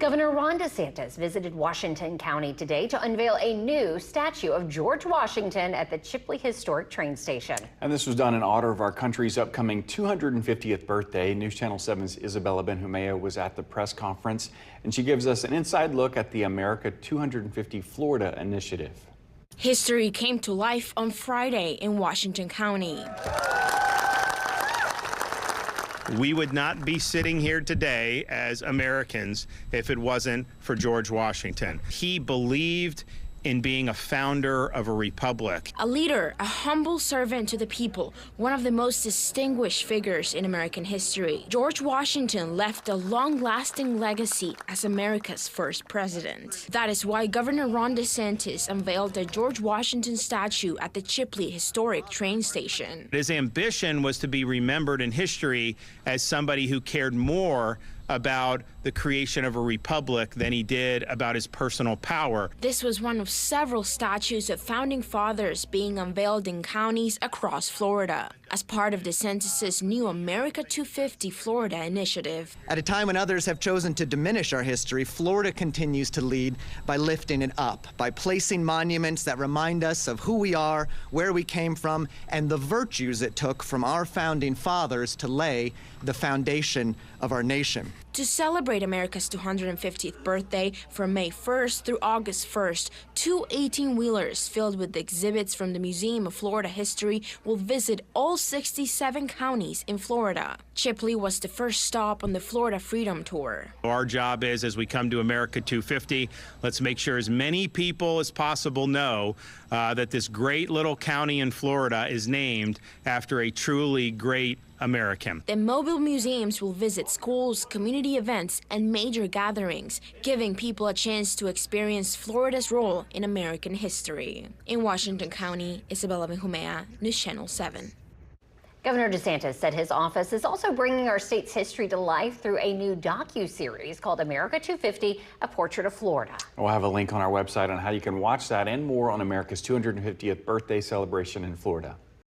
Governor Ron DeSantis visited Washington County today to unveil a new statue of George Washington at the Chipley Historic Train Station. And this was done in honor of our country's upcoming 250th birthday. News Channel 7's Isabella Benjumea was at the press conference, and she gives us an inside look at the America 250 Florida initiative. History came to life on Friday in Washington County. We would not be sitting here today as Americans if it wasn't for George Washington. He believed in being a founder of a republic. A leader, a humble servant to the people, one of the most distinguished figures in American history. George Washington left a long-lasting legacy as America's first president. That is why Governor Ron DeSantis unveiled the George Washington statue at the Chipley Historic Train Station. His ambition was to be remembered in history as somebody who cared more about the creation of a republic than he did about his personal power. This was one of several statues of founding fathers being unveiled in counties across Florida as part of DeSantis' new America 250 Florida initiative. At a time when others have chosen to diminish our history, Florida continues to lead by lifting it up, by placing monuments that remind us of who we are, where we came from, and the virtues it took from our founding fathers to lay the foundation of our nation. To celebrate America's 250th birthday, from May 1st through August 1st, two 18-wheelers filled with exhibits from the Museum of Florida History will visit all 67 counties in Florida. Chipley was the first stop on the Florida Freedom Tour. Our job is, as we come to America 250, let's make sure as many people as possible know that this great little county in Florida is named after a truly great American. The mobile museums will visit schools, community events, and major gatherings, giving people a chance to experience Florida's role in American history. In Washington County, Isabella Benjumea, News Channel 7. Governor DeSantis said his office is also bringing our state's history to life through a new docu-series called America 250, A Portrait of Florida. We'll have a link on our website on how you can watch that and more on America's 250th birthday celebration in Florida.